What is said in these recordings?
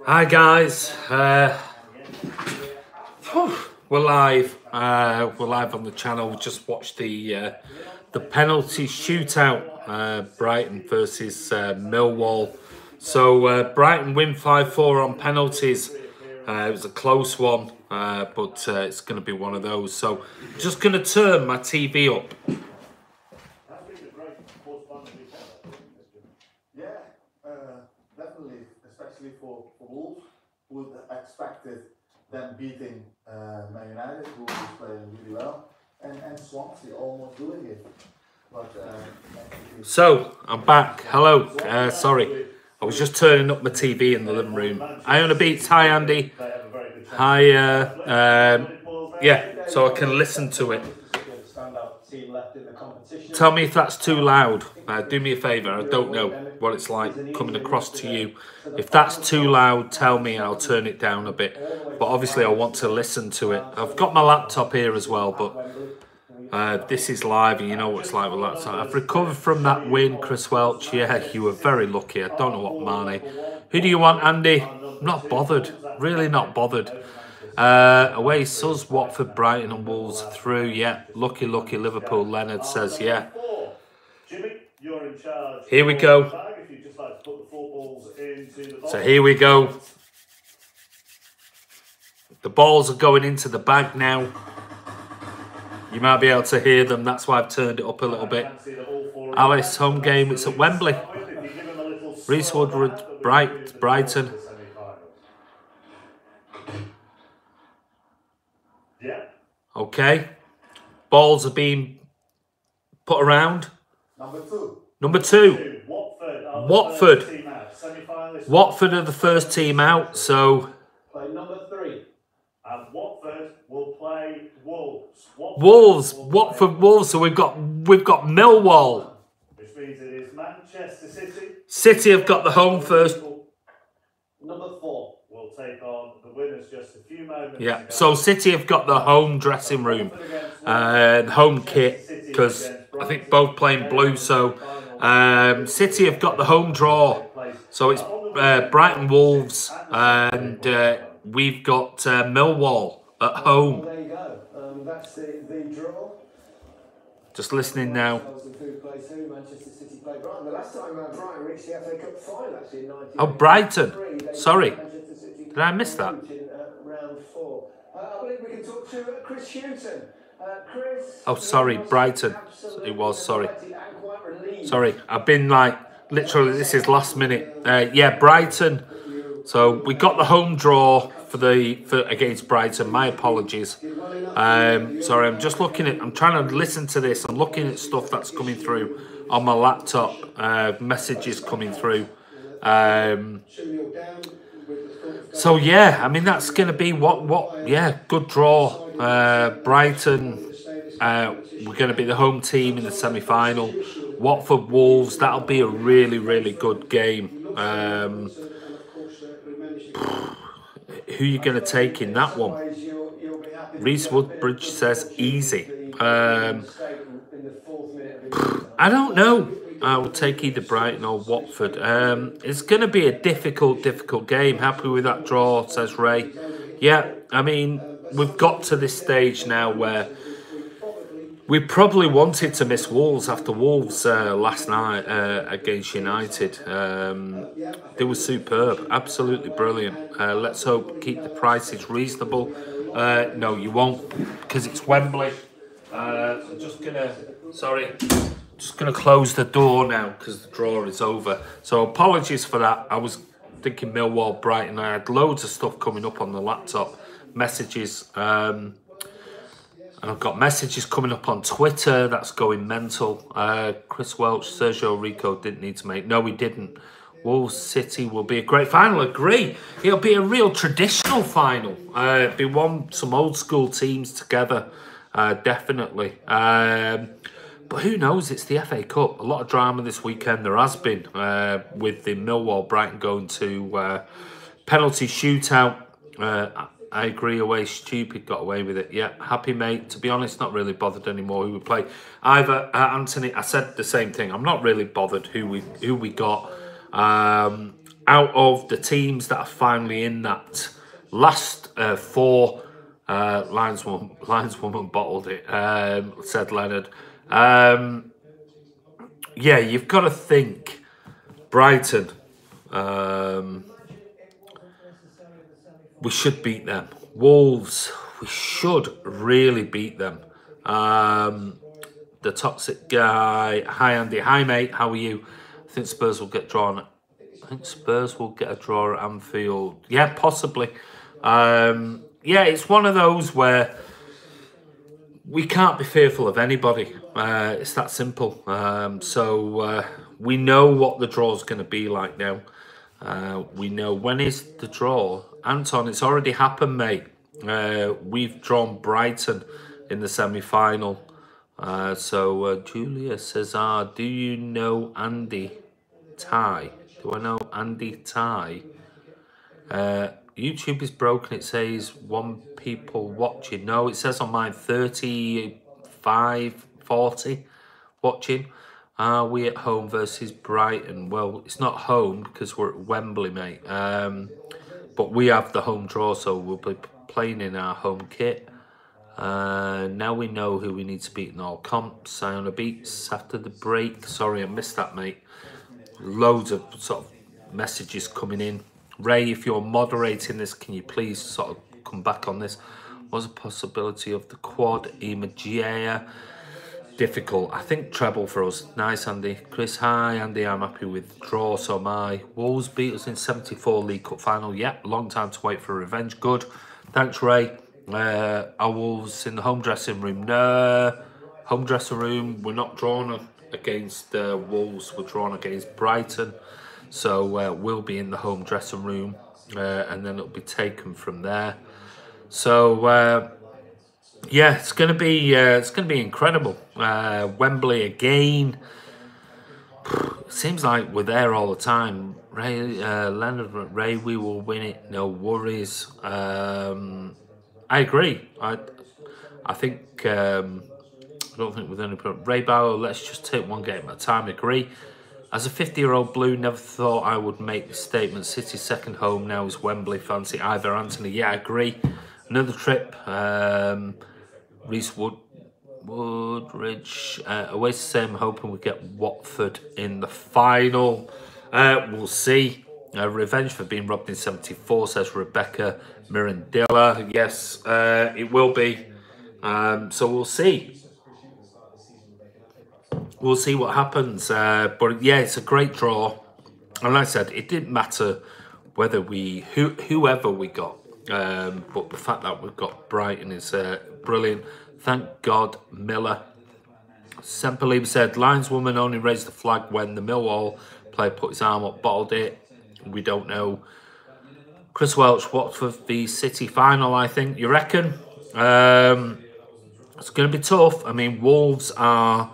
Hi guys, we're live. We're live on the channel. We just watched the penalty shootout, Brighton versus Millwall. So Brighton win 5-4 on penalties. It was a close one, but it's going to be one of those. So I'm just going to turn my TV up. Definitely, especially for Wolves, would have expected them beating Man United, who was playing really well, and Swansea almost doing it. But so I'm back. Hello. Sorry, I was just turning up my TV in the living room. Iona Beats. Hi Andy. Hi. Yeah. So I can listen to it. Tell me if that's too loud. Do me a favour. I don't know what it's like coming across to you. If that's too loud, tell me and I'll turn it down a bit. But obviously I want to listen to it. I've got my laptop here as well, but this is live and you know what it's like with laptop. I've recovered from that win, Chris Welch. Yeah, you were very lucky. I don't know what Mane. Who do you want, Andy? I'm not bothered. Really not bothered. Away Sus, Watford, Brighton and Wolves through. Yeah, lucky Liverpool. Leonard says yeah. Here we go. So here we go. The balls are going into the bag now. You might be able to hear them. That's why I've turned it up a little bit. Alice, home game. It's at Wembley. Reece Woodward, Brighton. Okay. Balls are being put around. Number two. Watford. Watford are the first team out, so number 3. And Watford will play Wolves. Watford Wolves. So we've got Millwall. Which means it is Manchester City. City have got the home first. Number 4 will take on the winners just a few moments. Yeah. So City have got the home dressing room and home kit because I think both playing blue. So City have got the home draw. So it's Brighton Wolves and we've got Millwall at home. There you go. That's the draw. Just listening now. Oh, Brighton. Sorry. Did I miss that? I believe we can talk to Chris Houghton. Oh, sorry, Brighton. It was, sorry. Sorry, I've been like, literally, this is last minute. Yeah, Brighton. So we got the home draw for against Brighton. My apologies. Sorry, I'm just looking at. I'm trying to listen to this. I'm looking at stuff that's coming through on my laptop. Messages coming through. So yeah, I mean that's going to be what. Yeah, good draw. Brighton. We're going to be the home team in the semi-final. Watford Wolves. That'll be a really good game. Who are you going to take in that one? Reece Woodbridge says easy. I don't know. I will take either Brighton or Watford. It's going to be a difficult game. Happy with that draw, says Ray. Yeah, I mean, we've got to this stage now where we probably wanted to miss Wolves after Wolves last night against United. They were superb, absolutely brilliant. Let's hope keep the prices reasonable. No, you won't, because it's Wembley. I'm just gonna close the door now because the draw is over. So apologies for that. I was thinking Millwall, Brighton. I had loads of stuff coming up on the laptop, messages. And I've got messages coming up on Twitter. That's going mental. Chris Welch, Sergio Rico didn't need to make. No, we didn't. Wolves City will be a great final. Agree. It'll be a real traditional final. It'll be some old school teams together. Definitely. But who knows? It's the FA Cup. A lot of drama this weekend. There has been with the Millwall Brighton going to penalty shootout. I agree, away stupid, got away with it. Yeah, happy mate. To be honest, not really bothered anymore who we play. Either Anthony, I said the same thing. I'm not really bothered who we got. out of the teams that are finally in that last four, lineswoman bottled it, said Leonard. Yeah, you've got to think Brighton. We should beat them. Wolves, we should really beat them. The toxic guy. Hi, Andy. Hi, mate. How are you? I think Spurs will get drawn. I think Spurs will get a draw at Anfield. Yeah, possibly. Yeah, it's one of those where we can't be fearful of anybody. It's that simple. So we know what the draw's going to be like now. We know when is the draw. Anton, it's already happened, mate. We've drawn Brighton in the semi-final. So Julia says, do you know Andy Ty? Do I know Andy Ty? YouTube is broken. It says 1 people watching. No, it says on mine 35, 40 watching. Are we at home versus Brighton? Well, it's not home because we're at Wembley, mate. But we have the home draw, so we'll be playing in our home kit. Now we know who we need to beat in all comps. Iona beats after the break. Sorry, I missed that, mate. Loads of sort of messages coming in. Ray, if you're moderating this, can you please sort of come back on this? What's a possibility of the quad Imagia? Difficult. I think treble for us. Nice, Andy. Chris, hi, Andy. I'm happy with draw, so am I. Wolves beat us in 74 League Cup final. Yep, long time to wait for revenge. Good. Thanks, Ray. Our Wolves in the home dressing room. No. Home dressing room. We're not drawn against Wolves. We're drawn against Brighton. So we'll be in the home dressing room, and then it'll be taken from there. So yeah, it's gonna be incredible. Wembley again. It seems like we're there all the time. Ray, Leonard, Ray, we will win it. No worries. I agree. I think. I don't think with any problem. Ray Bauer, let's just take one game at a time. Agree. As a 50-year-old blue, never thought I would make this statement. City's second home now is Wembley. Fancy either Anthony. Yeah, I agree. Another trip. Reese Woodridge. Away to say I'm hoping we get Watford in the final. We'll see. Revenge for being robbed in 74, says Rebecca Mirandilla. Yes, it will be. So we'll see. We'll see what happens. But yeah, it's a great draw. And like I said, it didn't matter whether whoever we got. But the fact that we've got Brighton is brilliant. Thank God, Miller. Semperlieb said, lineswoman only raised the flag when the Millwall player put his arm up, bottled it. We don't know. Chris Welch, Watford v City final, I think. You reckon? It's going to be tough. I mean, Wolves are...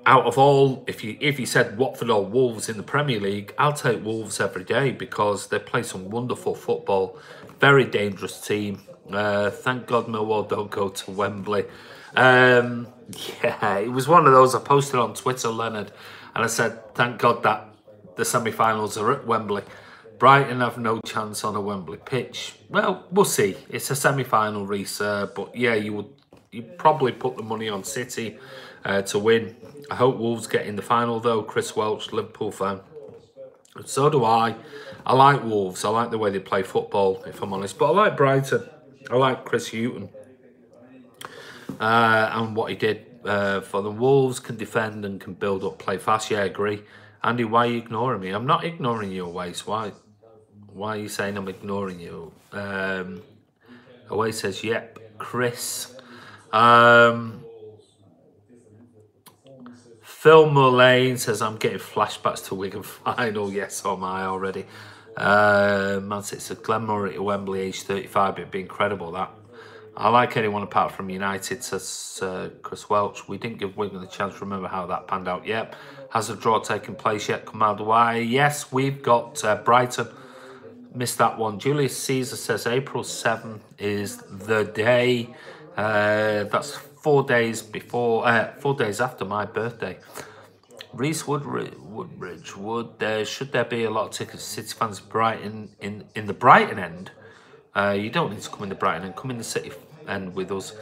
Out of all, if you said Watford or Wolves in the Premier League, I'll take Wolves every day because they play some wonderful football. Very dangerous team. Thank God Millwall don't go to Wembley. Yeah, it was one of those I posted on Twitter, Leonard, and I said, thank God that the semi-finals are at Wembley. Brighton have no chance on a Wembley pitch. Well, we'll see. It's a semi-final, Reese, but yeah, you'd probably put the money on City to win. I hope Wolves get in the final, though. Chris Welch, Liverpool fan. So do I. I like Wolves. I like the way they play football, if I'm honest. But I like Brighton. I like Chris Hughton and what he did for the Wolves. Can defend and can build up, play fast. Yeah, I agree. Andy, why are you ignoring me? I'm not ignoring you, Awais. Why are you saying I'm ignoring you? Awais says, yep. Chris. Phil Mullane says, I'm getting flashbacks to Wigan final. Yes, so am I already. Man City said, Glenn Murray to Wembley, age 35. It'd be incredible, that. I like anyone apart from United, says Chris Welch. We didn't give Wigan the chance to remember how that panned out. Yep. Has a draw taken place yet? Kamal Dwyer. Yes, we've got Brighton. Missed that one. Julius Caesar says April 7th is the day. That's 4 days before, 4 days after my birthday. Reese Woodbridge, should there be a lot of tickets for City fans Brighton in the Brighton end? You don't need to come in the Brighton end, come in the City end with us.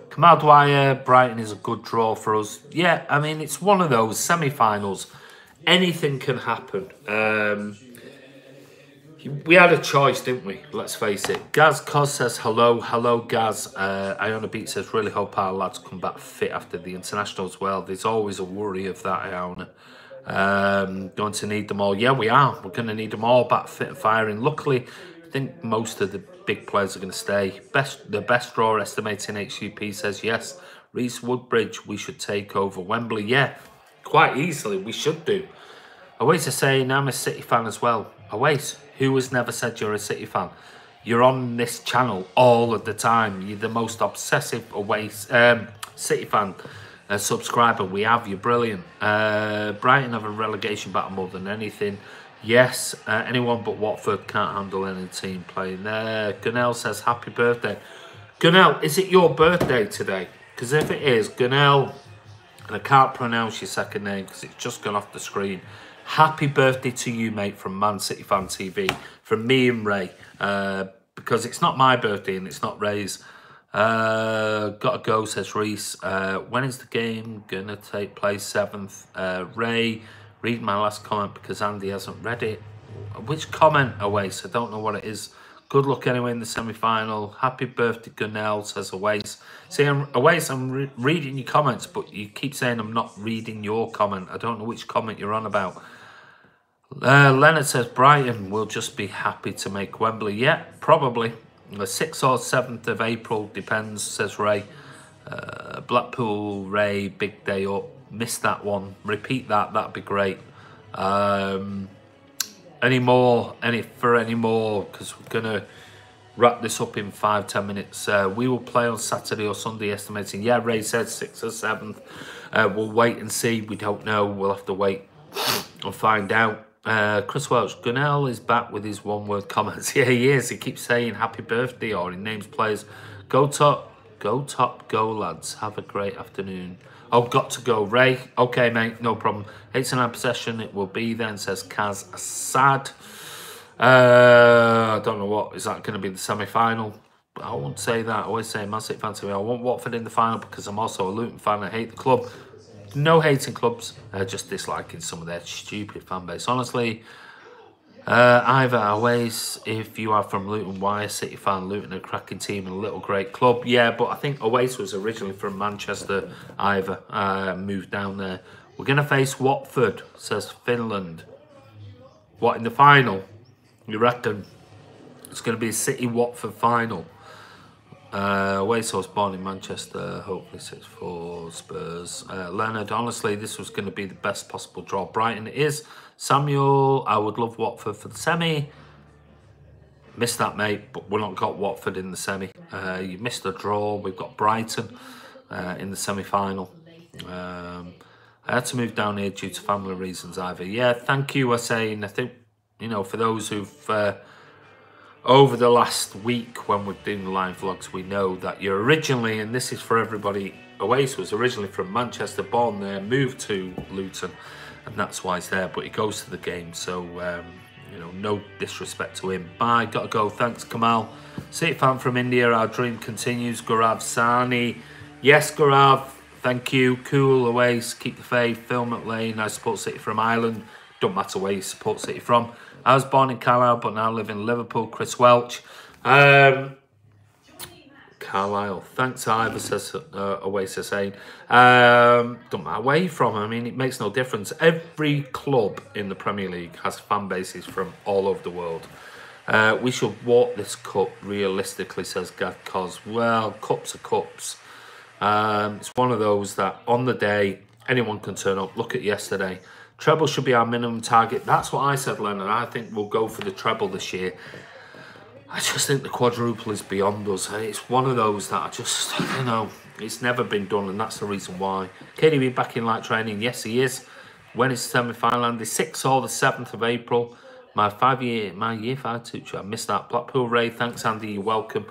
Kamal Dwyer, Brighton is a good draw for us. Yeah, I mean, it's one of those semi-finals. Anything can happen. We had a choice, didn't we? Let's face it. Gaz Cos says hello. Hello, Gaz. Iona Beat says, really hope our lads come back fit after the international as well. There's always a worry of that, Iona. Going to need them all. Yeah, we are. We're going to need them all back fit and firing. Luckily, I think most of the big players are going to stay. The best draw estimating HUP says yes. Reese Woodbridge, we should take over Wembley. Yeah, quite easily. We should do. Awais is saying, I'm a City fan as well. Awais, who has never said you're a City fan? You're on this channel all of the time. You're the most obsessive Awais City fan subscriber we have. You're brilliant. Brighton have a relegation battle more than anything. Yes, anyone but Watford can't handle any team playing there. Gunnell says, happy birthday. Gunnell, is it your birthday today? Because if it is, Gunnell, and I can't pronounce your second name because it's just gone off the screen. Happy birthday to you, mate, from Man City Fan TV, from me and Ray, because it's not my birthday and it's not Ray's. Gotta go, says Reese. When is the game gonna take place? 7th. Ray, read my last comment because Andy hasn't read it. Which comment, Awais? I don't know what it is. Good luck anyway in the semi-final. Happy birthday, Gunnell, says Awais. See, Awais, I'm reading your comments, but you keep saying I'm not reading your comment. I don't know which comment you're on about. Leonard says, Brighton will just be happy to make Wembley. Yeah, probably. The 6th or 7th of April, depends, says Ray. Blackpool, Ray, big day up. Missed that one. Repeat that, that'd be great. Any more, because we're going to wrap this up in 5-10 minutes. We will play on Saturday or Sunday, estimating. Yeah, Ray said 6th or 7th. We'll wait and see. We don't know. We'll have to wait and find out. Chris Welch, Gunnell is back with his one-word comments. Yeah, he is. He keeps saying happy birthday, or he names players. Go top, go, lads. Have a great afternoon. Oh, got to go, Ray. Okay, mate, no problem. 8-9 possession, it will be then, says Kaz Assad. I don't know what, is that going to be the semi-final? I won't say that. I always say Man City fan to me. I want Watford in the final because I'm also a Luton fan. I hate the club. No hating clubs, just disliking some of their stupid fan base. Honestly, either Awais, if you are from Luton, why a City fan? Luton, a cracking team and a little great club. Yeah, but I think Awais was originally from Manchester. Either moved down there. We're going to face Watford, says Finland. What, in the final? You reckon? It's going to be a City-Watford final. Awais was born in Manchester, hopefully 6-4 Spurs. Leonard, honestly, this was going to be the best possible draw. Brighton it is. Samuel, I would love Watford for the semi. Missed that, mate, but we've not got Watford in the semi. You missed the draw. We've got Brighton in the semi-final. I had to move down here due to family reasons, Ivor. Yeah, thank you, saying. I think, you know, for those who've... over the last week when we're doing the live vlogs, we know that you're originally, and this is for everybody, Awais was originally from Manchester, born there, moved to Luton, and that's why he's there, but he goes to the game, so, you know, no disrespect to him. Bye, gotta go, thanks Kamal. City fan from India, our dream continues. Gaurav Sani, yes Gaurav, thank you. Cool, Awais, keep the faith. Phil McLean, I support City from Ireland, don't matter where you support City from. I was born in Carlisle, but now live in Liverpool. Chris Welch. Carlisle. Thanks, Ivor, says Awais saying. Don't matter where you're from. I mean, it makes no difference. Every club in the Premier League has fan bases from all over the world. We should walk this cup realistically, says Gad Cos. Well, cups are cups. It's one of those that on the day, anyone can turn up. Look at yesterday. Treble should be our minimum target. That's what I said, Leonard. I think we'll go for the treble this year. I just think the quadruple is beyond us. It's one of those that I just, you know, it's never been done, and that's the reason why. KDB back in light training. Yes, he is. When is the semi-final? And the 6th or the 7th of April. My year 5 teacher. I missed that. Blackpool Ray. Thanks, Andy. You're welcome.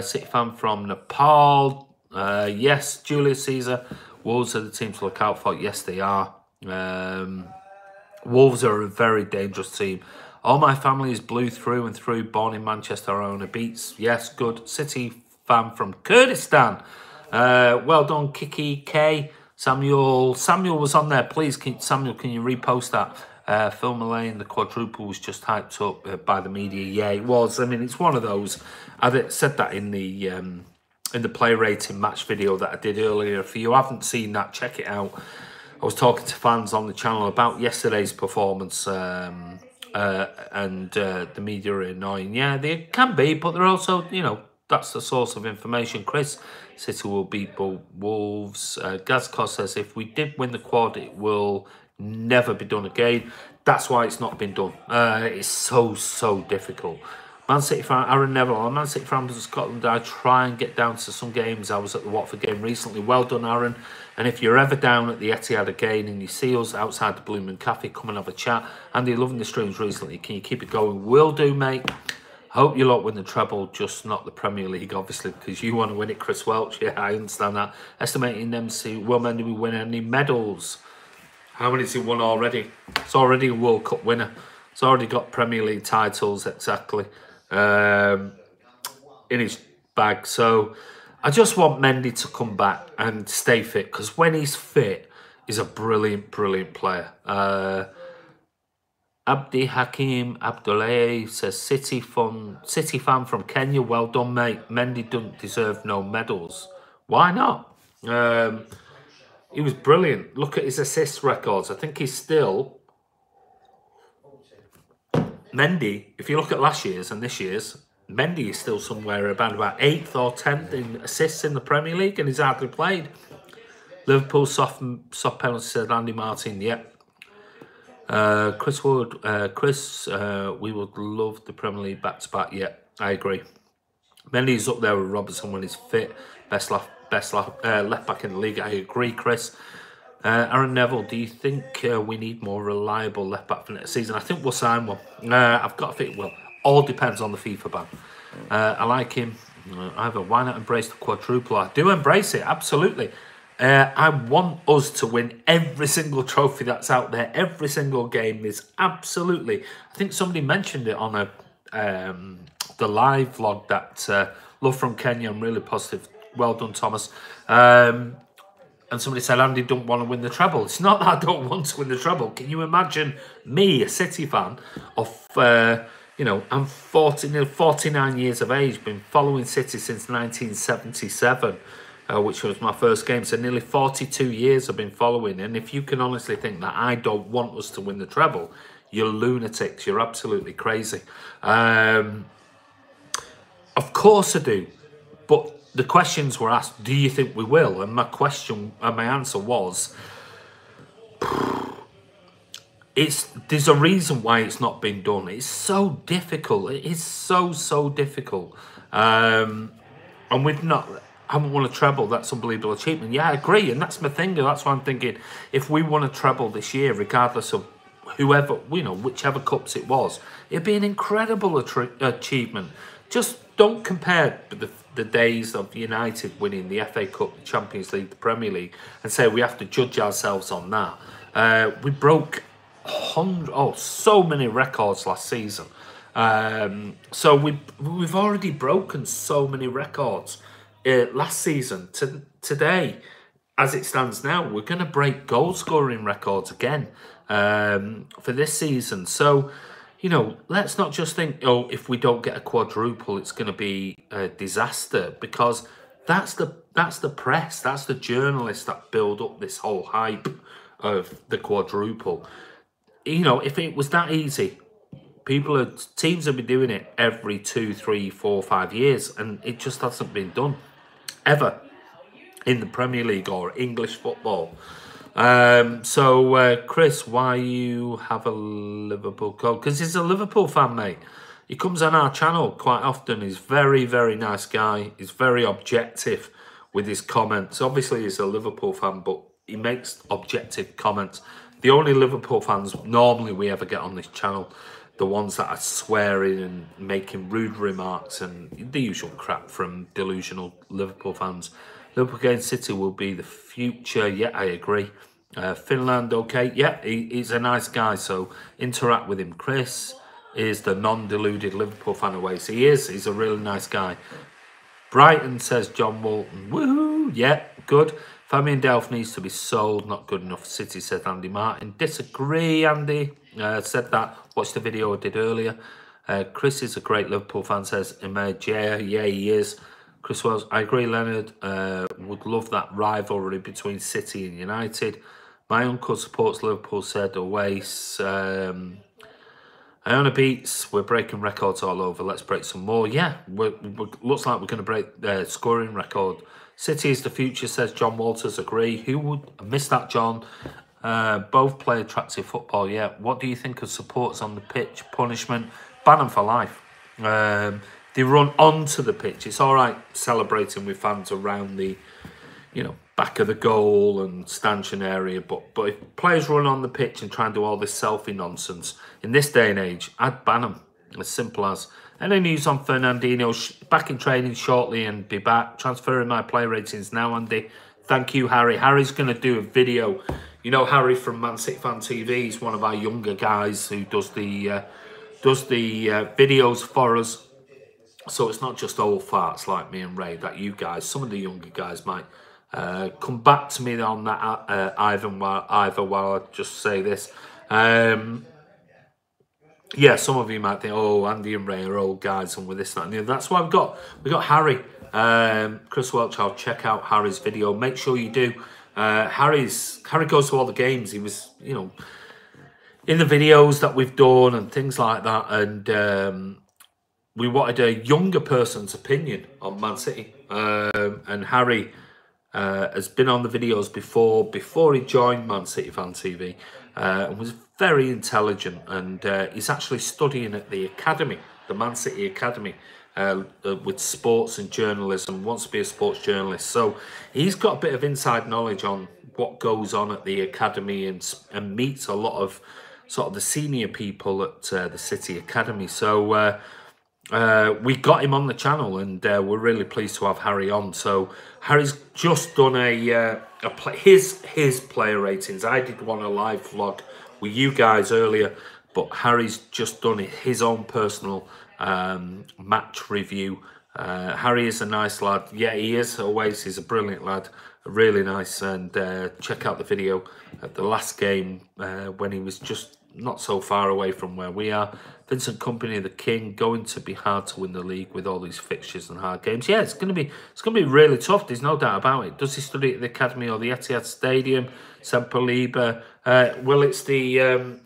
City fan from Nepal. Yes, Julius Caesar. Wolves are the team to look out for. Yes, they are. Wolves are a very dangerous team. All my family is blue through and through, born in Manchester, owner beats. Yes, good. City fan from Kurdistan. Well done, Kiki K. Samuel was on there. Please, Samuel, can you repost that? Phil Mullane, the quadruple was just hyped up by the media. Yeah, it was. I mean, it's one of those. I said that in the play rating match video that I did earlier. If you haven't seen that, check it out. I was talking to fans on the channel about yesterday's performance, and the media are annoying. Yeah, they can be, but they're also, you know, that's the source of information. Chris, City will beat Wolves. Gazcos says, if we did win the quad, it will never be done again. That's why it's not been done. It's so difficult. Man City fan, Aaron Neville, I'm a Man City fan from Scotland. I try and get down to some games. I was at the Watford game recently. Well done, Aaron. And if you're ever down at the Etihad again and you see us outside the Blue Moon Cafe, come and have a chat. Andy, loving the streams recently. Can you keep it going? Will do, mate. Hope you lot win the treble, just not the Premier League, obviously, because you want to win it, Chris Welch. Yeah, I understand that. Estimating them, see, will Mendy win any medals? How many has he won already? It's already a World Cup winner. It's already got Premier League titles, exactly, in his bag. So I just want Mendy to come back and stay fit, because when he's fit, he's a brilliant player. Abdi Hakim Abdullah says, City fan from Kenya. Well done, mate. Mendy doesn't deserve no medals. Why not? He was brilliant. Look at his assist records. I think he's still... Mendy, if you look at last year's and this year's, Mendy is still somewhere about 8th or 10th in assists in the Premier League, and he's hardly played. Liverpool soft penalty, said Andy Martin. Yep. Chris Wood, we would love the Premier League back-to-back. Yeah, I agree. Mendy's up there with Robertson when he's fit. Best left back in the league. I agree, Chris. Aaron Neville, do you think we need more reliable left back for next season? I think we'll sign one. I've got to think, well, all depends on the FIFA ban. I like him. Either why not embrace the quadruple? I do embrace it, absolutely. I want us to win every single trophy that's out there. Every single game is absolutely. I think somebody mentioned it on the live vlog that love from Kenya. I'm really positive. Well done, Thomas. And somebody said Andy don't want to win the treble. It's not that I don't want to win the treble. Can you imagine me, a City fan of, you know, I'm 49 years of age, been following City since 1977, which was my first game. So nearly 42 years I've been following. And if you can honestly think that I don't want us to win the treble, you're lunatics. You're absolutely crazy. Of course I do. But the questions were asked, do you think we will? And my answer was, there's a reason why it's not been done. It's so difficult. It is so difficult. And haven't won a treble. That's unbelievable achievement. Yeah, I agree. And that's my thing. That's why I'm thinking, if we won a treble this year, regardless of whoever, you know, whichever cups it was, it'd be an incredible achievement. Just don't compare the days of United winning the FA Cup, the Champions League, the Premier League, and say we have to judge ourselves on that. We broke so many records last season. So we've already broken so many records last season. Today, as it stands now, we're going to break goal scoring records again for this season. So, you know, let's not just think, oh, if we don't get a quadruple, it's going to be a disaster, because that's the press, that's the journalists that build up this whole hype of the quadruple. You know, if it was that easy, teams have been doing it every 2, 3, 4, 5 years, and it just hasn't been done ever in the Premier League or English football. So Chris, why you have a Liverpool code? Because he's a Liverpool fan, mate. He comes on our channel quite often. He's very nice guy. He's very objective with his comments. Obviously, he's a Liverpool fan, but he makes objective comments. The only Liverpool fans normally we ever get on this channel, the ones that are swearing and making rude remarks and the usual crap from delusional Liverpool fans. Liverpool against City will be the future. Yeah, I agree. Finland, okay. Yeah, he's a nice guy, so interact with him. Chris is the non-deluded Liverpool fan away. So he is. He's a really nice guy. Brighton says John Walton. Woohoo! Yeah, good. Fabian Delph needs to be sold. Not good enough. City said Andy Martin. Disagree, Andy. Said that. Watched the video I did earlier. Chris is a great Liverpool fan, says Image. Yeah, he is. Chris Wells, I agree, Leonard. Would love that rivalry between City and United. My uncle supports Liverpool, said Oasis. Iona Beats, we're breaking records all over. Let's break some more. Yeah, looks like we're going to break the scoring record. City is the future, says John Walters. Agree. Who would miss that, John? Both play attractive football. Yeah. What do you think of supporters on the pitch? Punishment? Ban them for life. They run onto the pitch. It's all right celebrating with fans around the, back of the goal and stanchion area, but if players run on the pitch and try and do all this selfie nonsense in this day and age, I'd ban them. As simple as. Any news on Fernandinho? Back in training shortly and be back. Transferring my play ratings now, Andy. Thank you, Harry. Harry's going to do a video. You know Harry from Man City Fan TV. He's one of our younger guys who does the videos for us. So it's not just old farts like me and Ray, that you guys, some of the younger guys might come back to me on that either while I just say this. Yeah, some of you might think, oh, Andy and Ray are old guys and with this, that, and the other. That's why we got Harry. Chris Welch, I'll check out Harry's video. Make sure you do. Harry goes to all the games. He was, in the videos that we've done and things like that. And we wanted a younger person's opinion on Man City. And Harry has been on the videos before he joined Man City Fan TV, and was very intelligent, and he's actually studying at the academy, the Man City Academy, with sports and journalism, wants to be a sports journalist. So he's got a bit of inside knowledge on what goes on at the academy, and meets a lot of sort of the senior people at the City Academy. So we got him on the channel, and we're really pleased to have Harry on. So Harry's just done his player ratings. I did one a live vlog with you guys earlier, but Harry's just done his own personal match review. Harry is a nice lad. Yeah, he is always. He's a brilliant lad, really nice. And check out the video at the last game when he was just not so far away from where we are. Vincent Kompany, the king, going to be hard to win the league with all these fixtures and hard games. Yeah, it's gonna be really tough. There's no doubt about it. Does he study at the academy or the Etihad Stadium? Semperliber. Well, it's the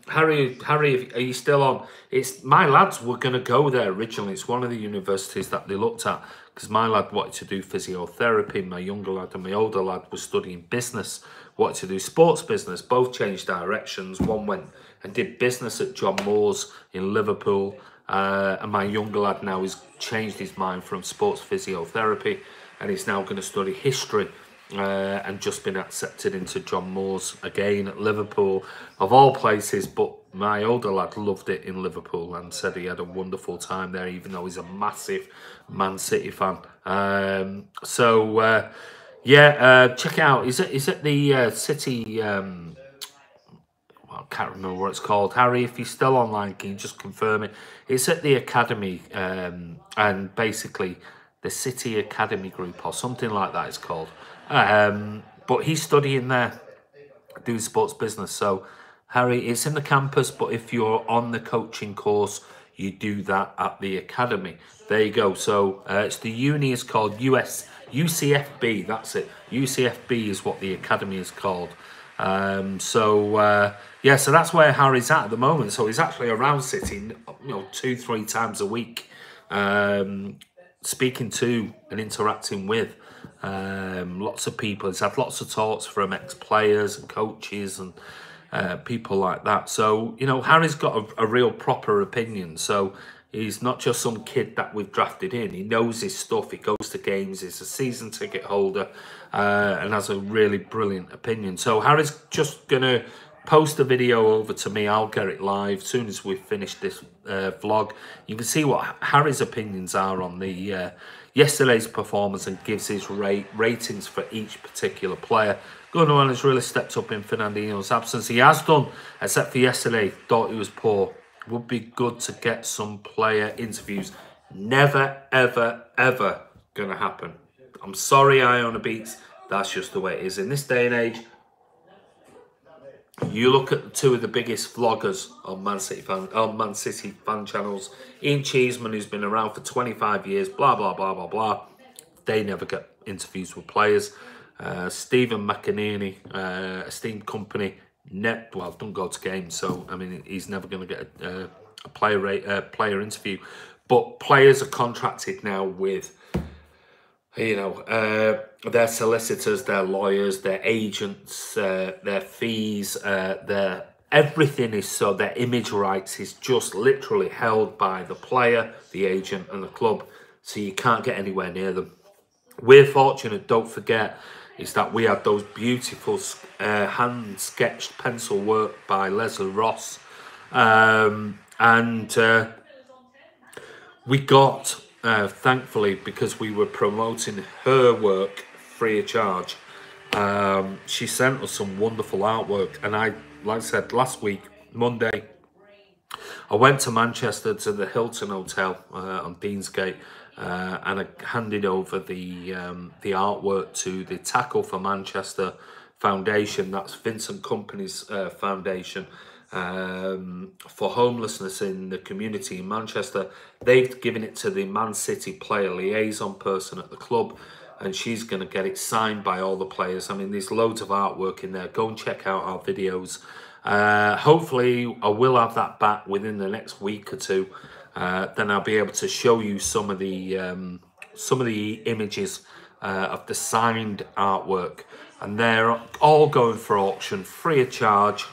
Harry. Are you still on? It's my lads were gonna go there originally. It's one of the universities that they looked at, because my lad wanted to do physiotherapy. My younger lad and my older lad was studying business. Wanted to do sports business. Both changed directions. One went and did business at John Moore's in Liverpool, and my younger lad now has changed his mind from sports physiotherapy, and he's now going to study history, and just been accepted into John Moore's again at Liverpool, of all places. But my older lad loved it in Liverpool and said he had a wonderful time there, even though he's a massive Man City fan. Yeah, check it out. Is it the City? I can't remember what it's called. Harry, if you're still online, can you just confirm it? It's at the academy, and basically the City Academy Group or something like that it's called. But he's studying there, doing sports business. So Harry, it's in the campus, but if you're on the coaching course, you do that at the academy. There you go. So it's the uni is called UCFB. That's it. UCFB is what the academy is called. Yeah, so that's where Harry's at the moment. So he's actually around City, 2-3 times a week, speaking to and interacting with lots of people. He's had lots of talks from ex-players and coaches and people like that. So, Harry's got a real proper opinion. So he's not just some kid that we've drafted in. He knows his stuff. He goes to games. He's a season ticket holder, and has a really brilliant opinion. So Harry's just going to post the video over to me. I'll get it live as soon as we finish this vlog. You can see what Harry's opinions are on the yesterday's performance and gives his ratings for each particular player. Gundogan has really stepped up in Fernandinho's absence. He has done, except for yesterday. Thought he was poor. Would be good to get some player interviews. Never, ever, ever going to happen. I'm sorry, Iona Beats. That's just the way it is in this day and age. You look at two of the biggest vloggers on Man City fan channels. Ian Cheeseman, who's been around for 25 years, blah, blah, blah, blah, blah. They never get interviews with players. Stephen McInerney, esteemed company, don't go to games, so, I mean, he's never going to get a player interview. But players are contracted now with, you know, their solicitors, their lawyers, their agents, their fees, their everything is so, their image rights is just literally held by the player, the agent and the club, so you can't get anywhere near them. We're fortunate, don't forget, is that we had those beautiful hand-sketched pencil work by Leslie Ross, and we got, thankfully, because we were promoting her work free of charge, she sent us some wonderful artwork. And like I said, last week, Monday, I went to Manchester to the Hilton Hotel on Deansgate, and I handed over the artwork to the Tackle for Manchester Foundation. That's Vincent Company's foundation. For homelessness in the community in Manchester. They've given it to the Man City player liaison person at the club, and she's going to get it signed by all the players. I mean, there's loads of artwork in there. Go and check out our videos. Hopefully I will have that back within the next week or two. Then I'll be able to show you some of the images of the signed artwork, and they're all going for auction free of charge.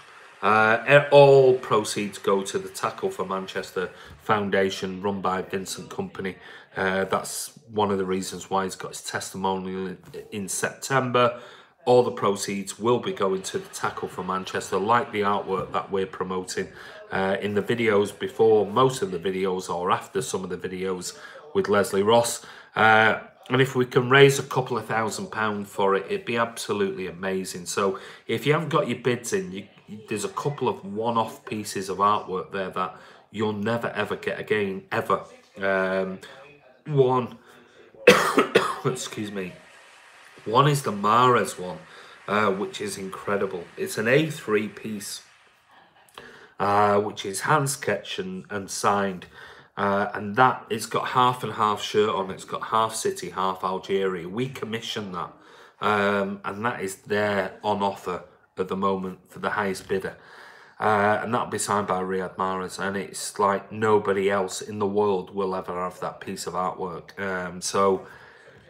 All proceeds go to the Tackle for Manchester Foundation, run by Vincent Company. That's one of the reasons why he's got his testimonial in September. All the proceeds will be going to the Tackle for Manchester, like the artwork that we're promoting in the videos before most of the videos or after some of the videos with Leslie Ross. And if we can raise a couple of £1,000 for it, it'd be absolutely amazing. So if you haven't got your bids in, there's a couple of one-off pieces of artwork there that you'll never ever get again, ever. One, excuse me, one is the Mahrez one, which is incredible. It's an A3 piece, which is hand sketched and signed. And that, it's got half and half shirt on. It's got half City, half Algeria. We commissioned that, and that is there on offer at the moment for the highest bidder, and that'll be signed by Riyad Mahrez, and it's like nobody else in the world will ever have that piece of artwork. So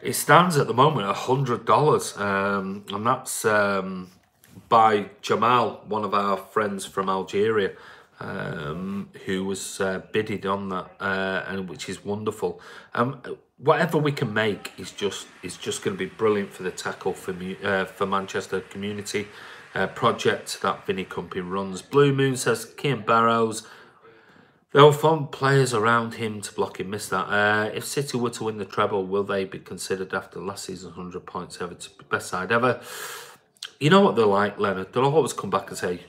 it stands at the moment $100, and that's by Jamal, one of our friends from Algeria, who was bidded on that, and which is wonderful. Whatever we can make is just going to be brilliant for the Tackle for Manchester community project that Vinny Company runs. Blue Moon says Kean Barrows, they'll find players around him to block him. Miss that. If City were to win the treble, will they be considered after last season's 100 points ever to be best side ever? You know what they're like, Leonard. They'll always come back and say,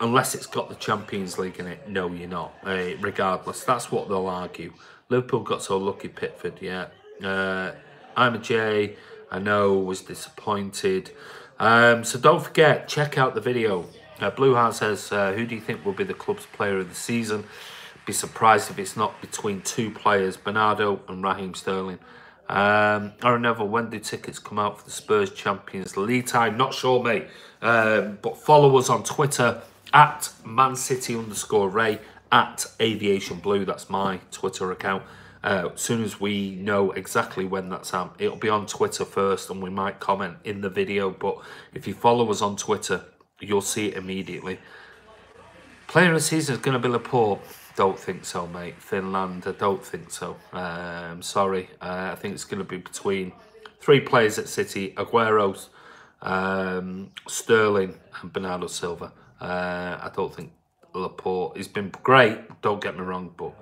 unless it's got the Champions League in it, no, you're not. Regardless, that's what they'll argue. Liverpool got so lucky, Pickford, yeah. I'm a J, I know, was disappointed. So don't forget, check out the video. Blue Heart says, who do you think will be the club's player of the season? Be surprised if it's not between two players, Bernardo and Raheem Sterling. Aaron Neville, when do tickets come out for the Spurs Champions League time? Not sure, mate. But follow us on Twitter at @ManCity_Ray, at Aviation Blue. That's my Twitter account. As soon as we know exactly when that's out, it'll be on Twitter first, and we might comment in the video. But if you follow us on Twitter, you'll see it immediately. Player of the season is going to be Laporte. Don't think so, mate. Finland, I don't think so. Sorry. I think it's going to be between three players at City: Aguero, Sterling and Bernardo Silva. I don't think Laporte, he's been great, don't get me wrong, but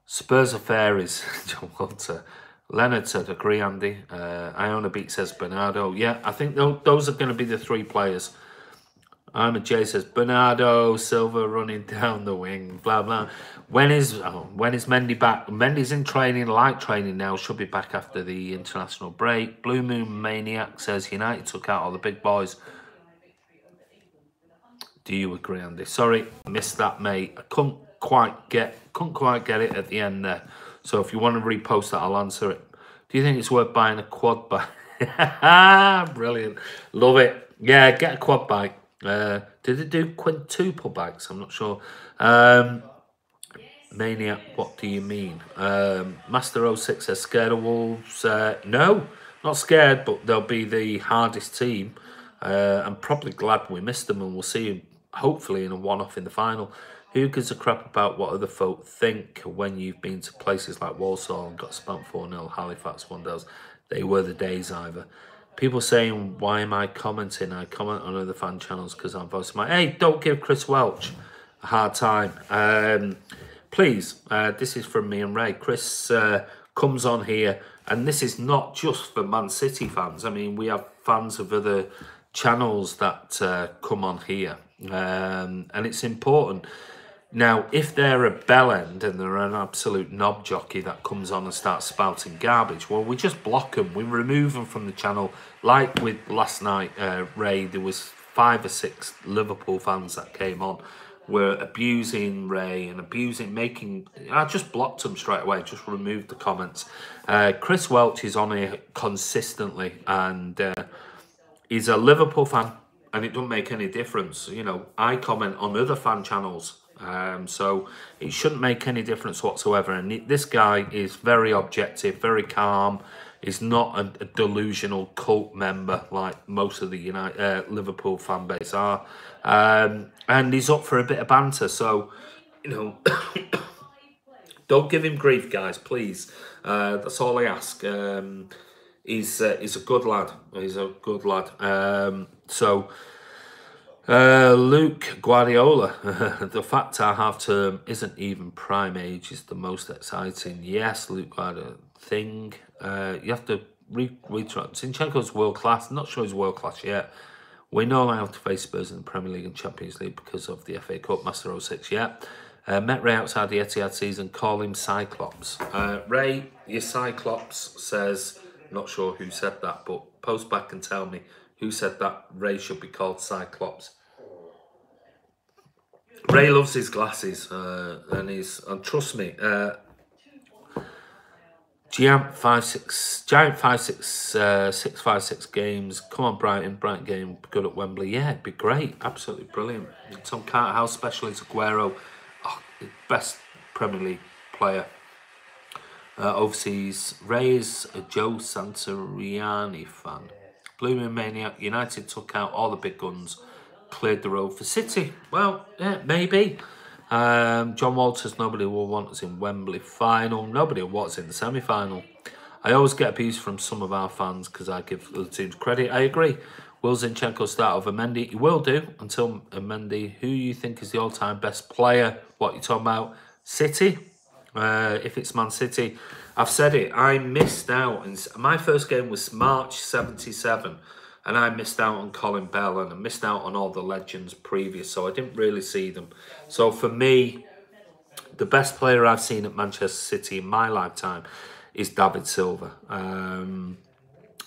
Spurs are fairies, John Walter. Leonard said, agree, Andy. Iona Beat says Bernardo. Yeah, I think those are going to be the 3 players. Ahmed J says, Bernardo Silva running down the wing, blah, blah. When is Mendy back? Mendy's in training, light training now, should be back after the international break. Blue Moon Maniac says, United took out all the big boys. Do you agree, Andy? Sorry, missed that, mate. I couldn't quite get it at the end there. So if you want to repost that, I'll answer it. Do you think it's worth buying a quad bike? Brilliant. Love it. Yeah, get a quad bike. Did it do quintuple bikes? I'm not sure. Maniac, what do you mean? Master 06 says, scared of Wolves? No, not scared, but they'll be the hardest team. I'm probably glad we missed them, and we'll see them hopefully in a one-off in the final. Who gives a crap about what other folk think when you've been to places like Walsall and got spanked 4-0, Halifax, Wonders? They were the days either. People saying, why am I commenting? I comment on other fan channels because I'm voicing my... Hey, don't give Chris Welch a hard time. Please, this is from me and Ray. Chris comes on here, and this is not just for Man City fans. I mean, we have fans of other channels that come on here, and it's important. Now, if they're a bellend and they're an absolute knob jockey that comes on and starts spouting garbage, well, we just block them. We remove them from the channel. Like with last night, Ray, there was 5 or 6 Liverpool fans that came on, were abusing Ray and I just blocked them straight away, just removed the comments. Chris Welch is on here consistently, and he's a Liverpool fan, and it doesn't make any difference. You know, I comment on other fan channels, so it shouldn't make any difference whatsoever. And this guy is very objective, very calm. He's not a delusional cult member like most of the Liverpool fan base are. And he's up for a bit of banter. So, you know, don't give him grief, guys, please. That's all I ask. He's a good lad. He's a good lad. Luke Guardiola, the fact our half term isn't even prime age is the most exciting. Yes, Luke Guardiola thing. You have to retry. Zinchenko's world class. I'm not sure he's world class yet. We know how to face Spurs in the Premier League and Champions League because of the FA Cup, Master 06, yeah. Met Ray outside the Etihad season, call him Cyclops. Ray, your Cyclops says, not sure who said that, but post back and tell me who said that Ray should be called Cyclops. Ray loves his glasses, and trust me, Giant 656 games. Come on, Brighton game, good at Wembley. Yeah, it'd be great, absolutely brilliant. Tom Carter, how special is Aguero? Oh, the best Premier League player. Overseas, Ray is a Joe Santariani fan. Blue Moon Maniac, United took out all the big guns, cleared the road for City. Well, yeah, maybe. John Walters, nobody will want us in Wembley final. Nobody will want us in the semi-final. I always get abuse from some of our fans because I give other teams credit. I agree. Will Zinchenko start over Mendy? He will do until Mendy. Who you think is the all-time best player? What you talking about? City? If it's Man City. I've said it. I missed out. And my first game was March 77. And I missed out on Colin Bell and I missed out on all the legends previous, so I didn't really see them. So for me, the best player I've seen at Manchester City in my lifetime is David Silva.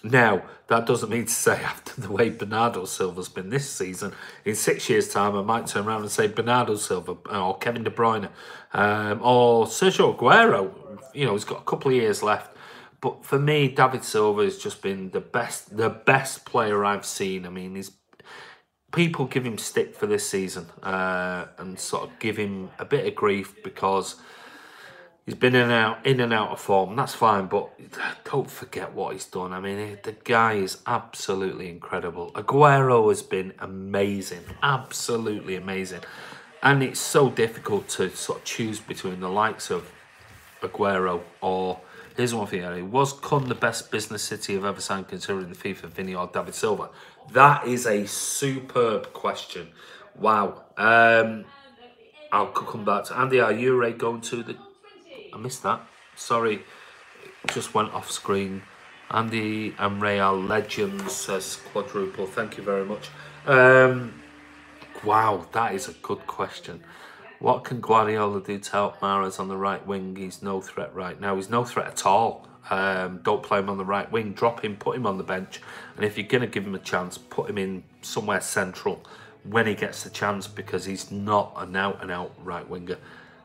Now, that doesn't mean to say after the way Bernardo Silva's been this season, in 6 years' time, I might turn around and say Bernardo Silva or Kevin De Bruyne or Sergio Aguero. You know, he's got a couple of years left. But for me, David Silva has just been the best player I've seen. I mean, people give him stick for this season and sort of give him a bit of grief because he's been in and out of form. That's fine, but don't forget what he's done. I mean, the guy is absolutely incredible. Aguero has been amazing, absolutely amazing. And it's so difficult to sort of choose between the likes of Aguero or Here's one for you. Was Kun the best business city I've ever signed considering the FIFA, Vinny or David Silva? That is a superb question. Wow. I'll come back to Andy. Are you ready going to the... I missed that. Sorry. It just went off screen. Andy and Ray are legends, says Quadruple. Thank you very much. Wow, that is a good question. What can Guardiola do to help Mahrez on the right wing? He's no threat right now. He's no threat at all. Don't play him on the right wing. Drop him, put him on the bench. And if you're going to give him a chance, put him in somewhere central when he gets the chance, because he's not an out-and-out right winger.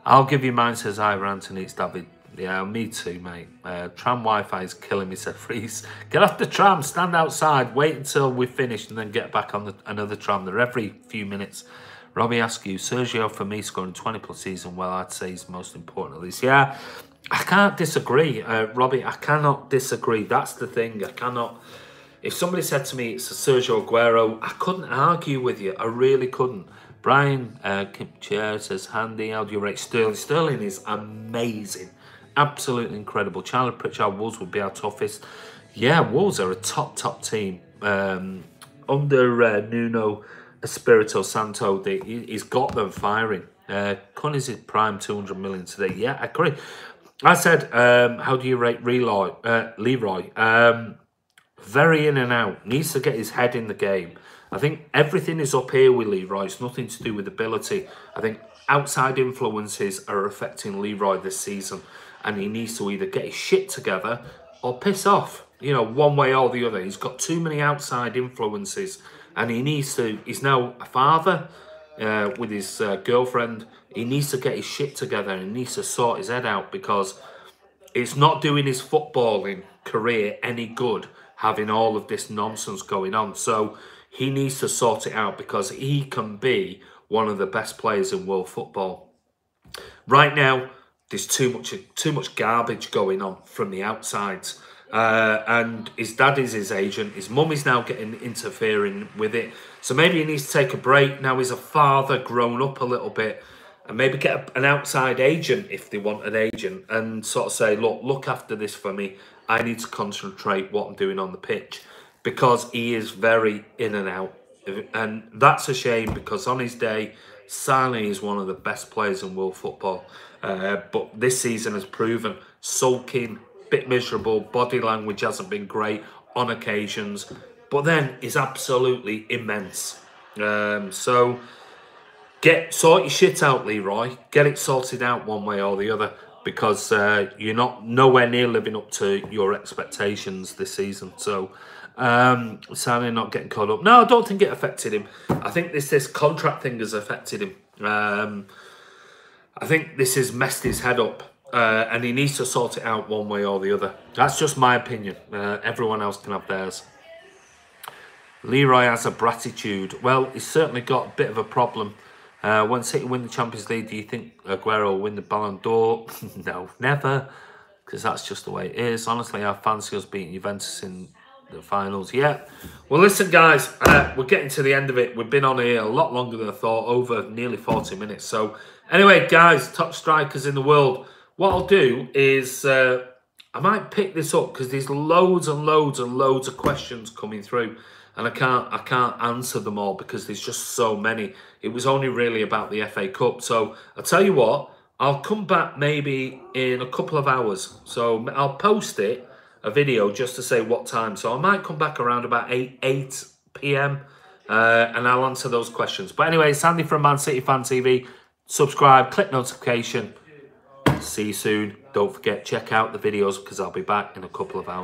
I'll give you mine, says Ivor Anthony. It's David. Yeah, me too, mate. Tram Wi-Fi is killing me, said Freeze. Get off the tram, stand outside, wait until we're finished, and then get back on another tram. They're every few minutes. Robbie Askew, Sergio for me scoring 20 plus season, well, I'd say he's most important at least. Yeah, I can't disagree, Robbie. I cannot disagree. That's the thing. I cannot. If somebody said to me it's a Sergio Aguero, I couldn't argue with you. I really couldn't. Brian Chair says, Handy, how do you rate Sterling? Sterling is amazing. Absolutely incredible. Charlie Pritchard, Wolves would be our toughest. Yeah, Wolves are a top team. Under Nuno Espirito Santo, he's got them firing. Kun is his prime 200 million today. Yeah, I agree. I said, how do you rate Leroy? Very in and out. Needs to get his head in the game. I think everything is up here with Leroy. It's nothing to do with ability. I think outside influences are affecting Leroy this season, and he needs to either get his shit together or piss off. You know, one way or the other. He's got too many outside influences, and he needs to. He's now a father with his girlfriend. He needs to get his shit together and he needs to sort his head out, because it's not doing his footballing career any good having all of this nonsense going on. So he needs to sort it out, because he can be one of the best players in world football. Right now, there's too much garbage going on from the outsides. And his dad is his agent. His mum is now interfering with it. So maybe he needs to take a break. Now he's a father, grown up a little bit, and maybe get an outside agent if they want an agent, and sort of say, look after this for me. I need to concentrate what I'm doing on the pitch, because he is very in and out. And that's a shame, because on his day, Sané is one of the best players in world football. But this season has proven sulking, bit miserable, body language hasn't been great on occasions, but then is absolutely immense. So sort your shit out, Leroy. Get it sorted out one way or the other, because you're nowhere near living up to your expectations this season. So Sané not getting caught up. No, I don't think it affected him. I think this contract thing has affected him. I think this has messed his head up. And he needs to sort it out one way or the other. That's just my opinion. Everyone else can have theirs. Leroy has a bratitude. Well, he's certainly got a bit of a problem. When City win the Champions League, do you think Aguero will win the Ballon d'Or? No, never. Because that's just the way it is. Honestly, I fancy us beating Juventus in the finals. Yeah. Well, listen, guys. We're getting to the end of it. We've been on here a lot longer than I thought. Over nearly 40 minutes. So, anyway, guys. Top strikers in the world. What I'll do is I might pick this up, because there's loads and loads and loads of questions coming through, and I can't answer them all because there's just so many. It was only really about the FA Cup. So I'll tell you what, I'll come back maybe in a couple of hours. So I'll post a video just to say what time. So I might come back around about 8 p.m. And I'll answer those questions. But anyway, it's Andy from Man City Fan TV. Subscribe, click notification. See you soon. Don't forget, check out the videos, because I'll be back in a couple of hours.